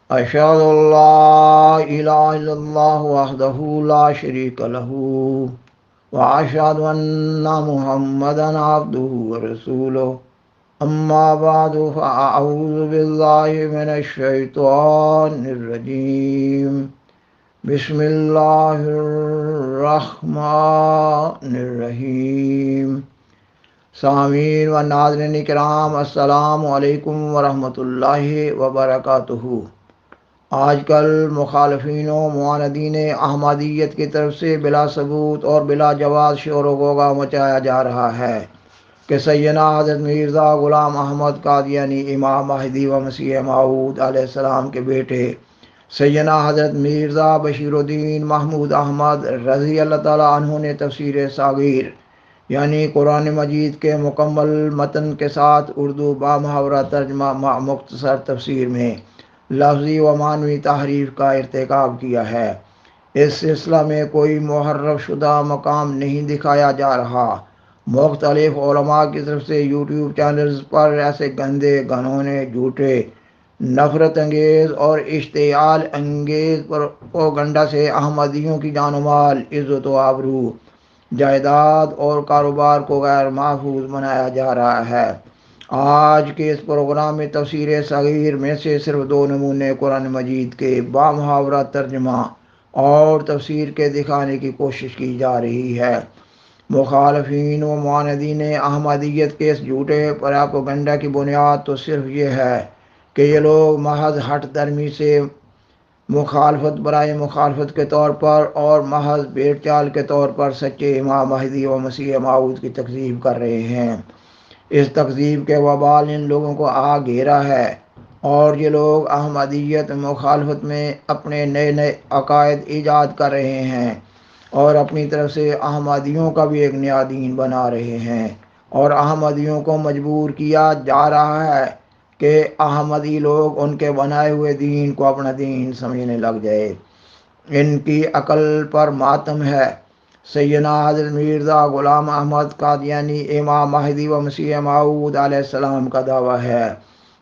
اشهد ان لا اله الا الله وحده لا شريك له واشهد ان محمدا عبده ورسوله اما بعد فاعوذ بالله من الشيطان الرجيم بسم الله الرحمن الرحیم۔ سامعین و ناظرین کرام، السلام علیکم ورحمۃ اللہ وبرکاتہ۔ آج کل مخالفین و معاندین احمدیت کی طرف سے بلا ثبوت اور بلا جواز شور و غوغا مچایا جا رہا ہے کہ سیدنا حضرت مرزا غلام احمد قادیانی امام مہدی و مسیح موعود علیہ السلام کے بیٹے سیدنا حضرت مرزا بشیر الدین محمود احمد رضی اللہ تعالیٰ عنہ نے تفسیر صغیر یعنی قرآن مجید کے مکمل متن کے ساتھ اردو بامحاورہ ترجمہ مختصر تفسیر میں لفظی و معنوی تحریف کا ارتکاب کیا ہے۔ اس سلسلہ میں کوئی محرف شدہ مقام نہیں دکھایا جا رہا۔ مختلف علماء کی طرف سے یوٹیوب چینلز پر ایسے گندے گھنونے جھوٹے نفرت انگیز اور اشتعال انگیز پروپیگنڈا سے احمدیوں کی جان و مال، عزت و آبرو، جائیداد اور کاروبار کو غیر محفوظ بنایا جا رہا ہے۔ آج کے اس پروگرام میں تفسیر صغیر میں سے صرف 2 نمونے قرآن مجید کے بامحاورہ ترجمہ اور تفسیر کے دکھانے کی کوشش کی جا رہی ہے۔ مخالفین و معاندین احمدیت کے اس جھوٹے پروپیگنڈا کی بنیاد تو صرف یہ ہے کہ یہ لوگ محض ہٹ درمی سے مخالفت برائے مخالفت کے طور پر اور محض بھیڑ چال کے طور پر سچے امام مہدی و مسیح موعود کی تکذیب کر رہے ہیں۔ اس تکذیب کے وبال ان لوگوں کو آ گھیرا ہے اور یہ لوگ احمدیت مخالفت میں اپنے نئے نئے عقائد ایجاد کر رہے ہیں اور اپنی طرف سے احمدیوں کا بھی ایک نیا دین بنا رہے ہیں، اور احمدیوں کو مجبور کیا جا رہا ہے کہ احمدی لوگ ان کے بنائے ہوئے دین کو اپنا دین سمجھنے لگ جائے۔ ان کی عقل پر ماتم ہے۔ سیدنا حضرت مرزا غلام احمد قادیانی امام مہدی و مسیح موعود علیہ السلام کا دعویٰ ہے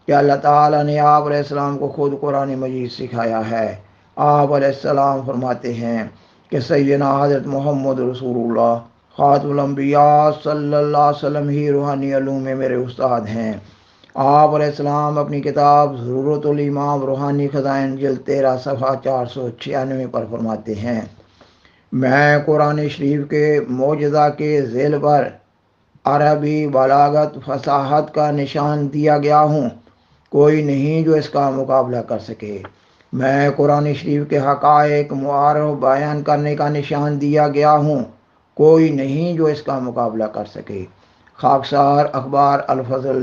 کہ اللہ تعالیٰ نے آپ علیہ السلام کو خود قرآن مجید سکھایا ہے۔ آپ علیہ السلام فرماتے ہیں کہ سیدنا حضرت محمد رسول اللہ خاتم الانبیاء صلی اللہ علیہ وسلم ہی روحانی علوم میں میرے استاد ہیں۔ آپ علیہ السلام اپنی کتاب ضرورت الامام روحانی خزائن جلد 13 صفحہ 496 پر فرماتے ہیں، میں قرآن شریف کے معجزہ کے ذیل پر عربی بلاغت فصاحت کا نشان دیا گیا ہوں، کوئی نہیں جو اس کا مقابلہ کر سکے۔ میں قرآن شریف کے حقائق معارف بیان کرنے کا نشان دیا گیا ہوں، کوئی نہیں جو اس کا مقابلہ کر سکے۔ خاکسار اخبار الفضل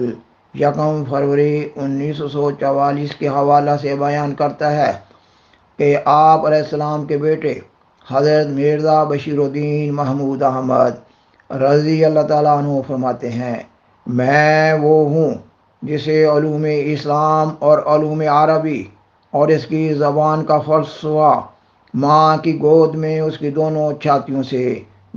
1 فروری 1944 کے حوالہ سے بیان کرتا ہے کہ آپ علیہ السلام کے بیٹے حضرت مرزا بشیر الدین محمود احمد رضی اللہ تعالیٰ عنہ فرماتے ہیں، میں وہ ہوں جسے علوم اسلام اور علوم عربی اور اس کی زبان کا فلسفہ ماں کی گود میں اس کی دونوں چھاتیوں سے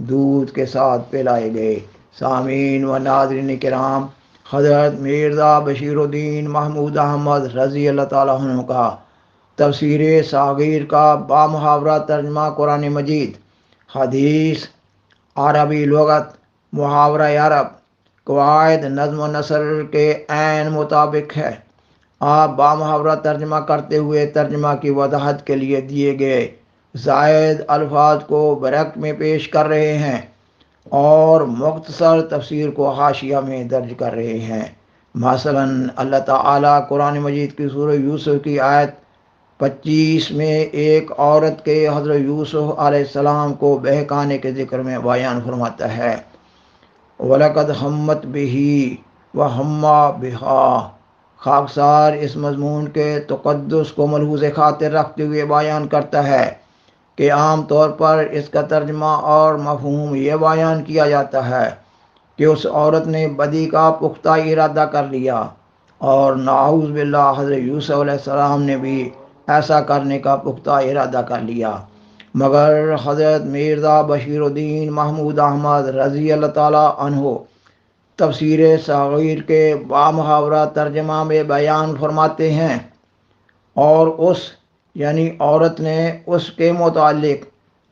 دودھ کے ساتھ پلائے گئے۔ سامعین و ناظرین کرام، حضرت مرزا بشیر الدین محمود احمد رضی اللہ تعالیٰ عنہ کا تفسیر صغیر کا بامحاورہ ترجمہ قرآن مجید، حدیث، عربی لغت، محاورہ عرب، قواعد نظم و نثر کے عین مطابق ہے۔ آپ بامحاورہ ترجمہ کرتے ہوئے ترجمہ کی وضاحت کے لیے دیے گئے زائد الفاظ کو بریکٹ میں پیش کر رہے ہیں اور مختصر تفسیر کو حاشیہ میں درج کر رہے ہیں۔ مثلا اللہ تعالیٰ قرآن مجید کی سورہ یوسف کی آیت 25 میں ایک عورت کے حضرت یوسف علیہ السلام کو بہکانے کے ذکر میں بیان فرماتا ہے، وَلَقَدْ هَمَّتْ بِهِ وَهَمَّ بِهَا۔ خاکسار اس مضمون کے تقدس کو ملحوظ خاطر رکھتے ہوئے بیان کرتا ہے کہ عام طور پر اس کا ترجمہ اور مفہوم یہ بیان کیا جاتا ہے کہ اس عورت نے بدی کا پختہ ارادہ کر لیا، اور نعوذ باللہ حضرت یوسف علیہ السلام نے بھی ایسا کرنے کا پختہ ارادہ کر لیا، مگر حضرت مرزا بشیر الدین محمود احمد رضی اللہ تعالیٰ عنہ تفسیر صغیر کے بامحاورہ ترجمہ میں بیان فرماتے ہیں، اور اس یعنی عورت نے اس کے متعلق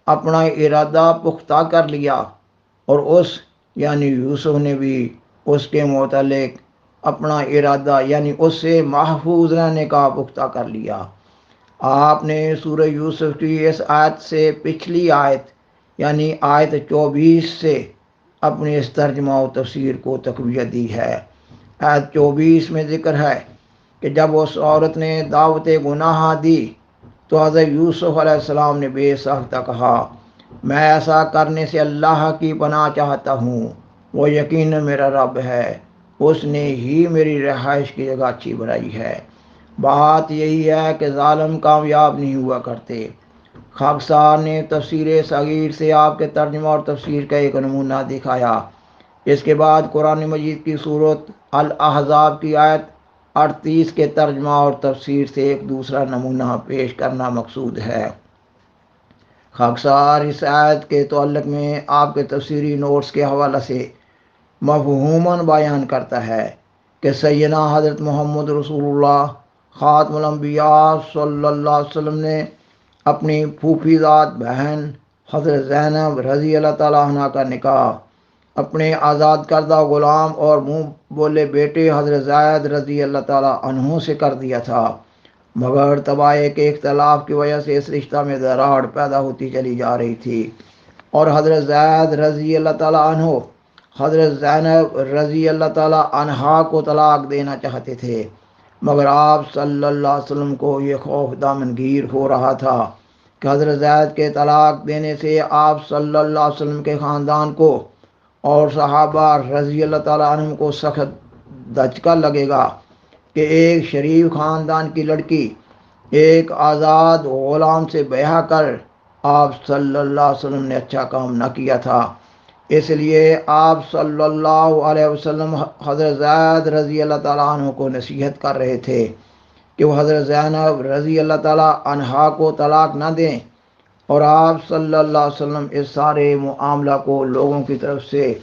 اپنا ارادہ پختہ کر لیا، اور اس یعنی یوسف نے بھی اس کے متعلق اپنا ارادہ یعنی اس سے محفوظ رہنے کا پختہ کر لیا۔ آپ نے سورہ یوسف کی اس آیت سے پچھلی آیت یعنی آیت 24 سے اپنی اس ترجمہ و تفسیر کو تقویت دی ہے۔ آیت 24 میں ذکر ہے کہ جب اس عورت نے دعوت گناہ دی تو حضرت یوسف علیہ السلام نے بے ساختہ کہا، میں ایسا کرنے سے اللہ کی پناہ چاہتا ہوں، وہ یقیناً میرا رب ہے، اس نے ہی میری رہائش کی جگہ اچھی بنائی ہے۔ بات یہی ہے کہ ظالم کامیاب نہیں ہوا کرتے۔ خاکسار نے تفسیر صغیر سے آپ کے ترجمہ اور تفسیر کا ایک نمونہ دکھایا۔ اس کے بعد قرآن مجید کی سورت الاحزاب کی آیت 38 کے ترجمہ اور تفسیر سے ایک دوسرا نمونہ پیش کرنا مقصود ہے۔ خاکسار اس آیت کے تعلق میں آپ کے تفسیری نوٹس کے حوالہ سے مفہوماً بیان کرتا ہے کہ سیدنا حضرت محمد رسول اللہ خاتم الانبیاء صلی اللہ علیہ وسلم نے اپنی پھوپھی زاد بہن حضرت زینب رضی اللہ تعالیٰ عنہ کا نکاح اپنے آزاد کردہ غلام اور منہ بولے بیٹے حضرت زید رضی اللہ تعالیٰ عنہ سے کر دیا تھا، مگر طبائع کے اختلاف کی وجہ سے اس رشتہ میں دراڑ پیدا ہوتی چلی جا رہی تھی، اور حضرت زید رضی اللہ تعالیٰ عنہ حضرت زینب رضی اللہ تعالیٰ عنہا کو طلاق دینا چاہتے تھے، مگر آپ صلی اللہ علیہ وسلم کو یہ خوف دامنگیر ہو رہا تھا کہ حضرت زید کے طلاق دینے سے آپ صلی اللہ علیہ وسلم کے خاندان کو اور صحابہ رضی اللہ تعالیٰ عنہ کو سخت دھچکا لگے گا کہ ایک شریف خاندان کی لڑکی ایک آزاد غلام سے بیاہ کر آپ صلی اللہ علیہ وسلم نے اچھا کام نہ کیا تھا۔ اس لیے آپ صلی اللہ علیہ وسلم حضرت زید رضی اللہ تعالیٰ عنہ کو نصیحت کر رہے تھے کہ وہ حضرت زینب رضی اللہ تعالیٰ عنہا کو طلاق نہ دیں، اور آپ صلی اللہ علیہ وسلم اس سارے معاملہ کو لوگوں کی طرف سے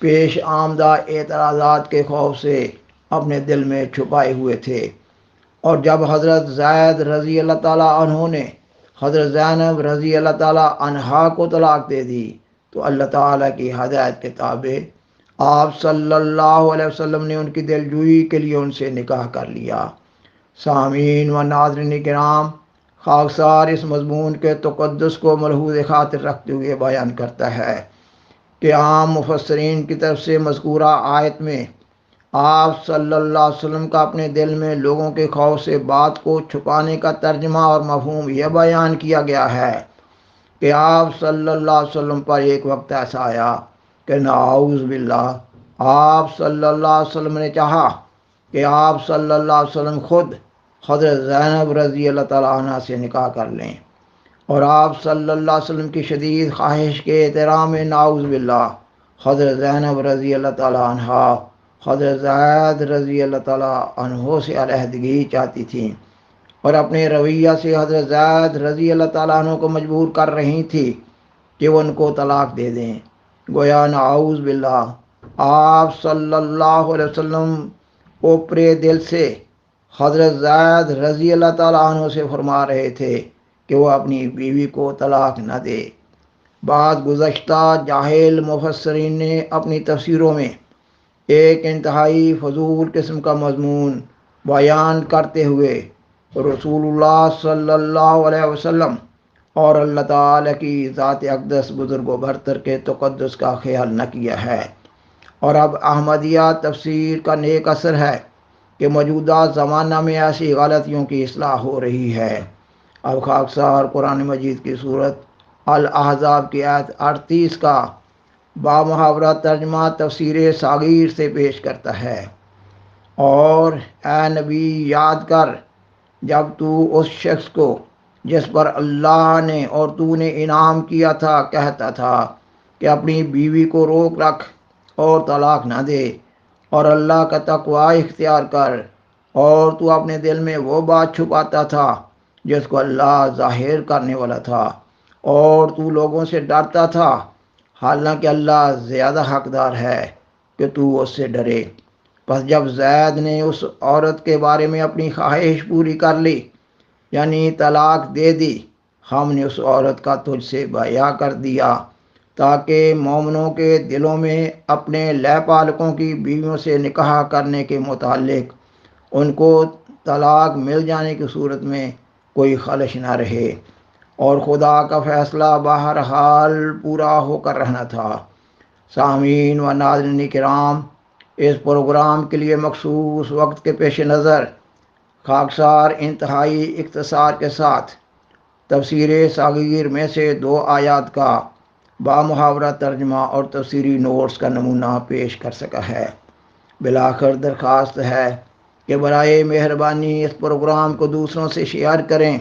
پیش آمدہ اعتراضات کے خوف سے اپنے دل میں چھپائے ہوئے تھے، اور جب حضرت زید رضی اللہ تعالیٰ عنہ نے حضرت زینب رضی اللہ تعالیٰ عنہا کو طلاق دے دی تو اللہ تعالیٰ کی ہدایت کے تابع آپ صلی اللہ علیہ وسلم نے ان کی دلجوئی کے لیے ان سے نکاح کر لیا۔ سامعین و ناظرین کرام، خاکسار اس مضمون کے تقدس کو ملحوظ خاطر رکھتے ہوئے بیان کرتا ہے کہ عام مفسرین کی طرف سے مذکورہ آیت میں آپ صلی اللہ علیہ وسلم کا اپنے دل میں لوگوں کے خوف سے بات کو چھپانے کا ترجمہ اور مفہوم یہ بیان کیا گیا ہے کہ آپ صلی اللہ علیہ وسلم پر ایک وقت ایسا آیا کہ نعوذ باللہ آپ صلی اللہ علیہ وسلم نے چاہا کہ آپ صلی اللہ علیہ وسلم خود حضرت زینب رضی اللہ تعالیٰ عنہ سے نکاح کر لیں، اور آپ صلی اللہ علیہ وسلم کی شدید خواہش کے احترام میں نعوذ باللہ حضرت زینب رضی اللہ تعالیٰ عنہ حضرت زید رضی اللہ تعالیٰ عنہ سے علیحدگی چاہتی تھیں، اور اپنے رویہ سے حضرت زید رضی اللہ تعالیٰ عنہ کو مجبور کر رہی تھی کہ وہ ان کو طلاق دے دیں۔ گویا نعوذ باللہ آپ صلی اللہ علیہ وسلم اوپرے دل سے حضرت زید رضی اللہ تعالیٰ عنہ سے فرما رہے تھے کہ وہ اپنی بیوی کو طلاق نہ دے۔ بعد گزشتہ جاہل مفسرین نے اپنی تفسیروں میں ایک انتہائی فضول قسم کا مضمون بیان کرتے ہوئے رسول اللہ صلی اللہ علیہ وسلم اور اللہ تعالیٰ کی ذات اقدس بزرگ و برتر کے تقدس کا خیال نہ کیا ہے، اور اب احمدیہ تفسیر کا نیک اثر ہے کہ موجودہ زمانہ میں ایسی غلطیوں کی اصلاح ہو رہی ہے۔ اب خاکسار قرآن مجید کی سورت الاحزاب کی آیت 38 کا بامحاورہ ترجمہ تفسیر صغیر سے پیش کرتا ہے، اور اے نبی یاد کر جب تو اس شخص کو جس پر اللہ نے اور تو نے انعام کیا تھا کہتا تھا کہ اپنی بیوی کو روک رکھ اور طلاق نہ دے، اور اللہ کا تقوی اختیار کر، اور تو اپنے دل میں وہ بات چھپاتا تھا جس کو اللہ ظاہر کرنے والا تھا، اور تو لوگوں سے ڈرتا تھا، حالانکہ اللہ زیادہ حقدار ہے کہ تو اس سے ڈرے۔ پس جب زید نے اس عورت کے بارے میں اپنی خواہش پوری کر لی یعنی طلاق دے دی، ہم نے اس عورت کا تجھ سے بیع کر دیا تاکہ مومنوں کے دلوں میں اپنے لے پالکوں کی بیویوں سے نکاح کرنے کے متعلق ان کو طلاق مل جانے کی صورت میں کوئی خلش نہ رہے، اور خدا کا فیصلہ بہرحال پورا ہو کر رہنا تھا۔ سامعین و ناظرین کرام، اس پروگرام کے لیے مخصوص وقت کے پیش نظر خاکسار انتہائی اختصار کے ساتھ تفسیر صغیر میں سے 2 آیات کا بامحاورہ ترجمہ اور تفسیری نوٹس کا نمونہ پیش کر سکا ہے۔ بالآخر درخواست ہے کہ برائے مہربانی اس پروگرام کو دوسروں سے شیئر کریں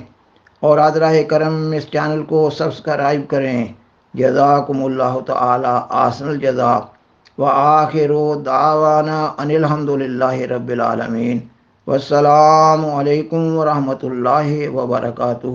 اور حضرہ کرم اس چینل کو سبسکرائب کریں۔ جزاکم اللہ تعالی احسن الجزاء وآخر دعوانا ان الحمدللہ رب العالمین، والسلام علیکم ورحمۃ اللہ وبرکاتہ۔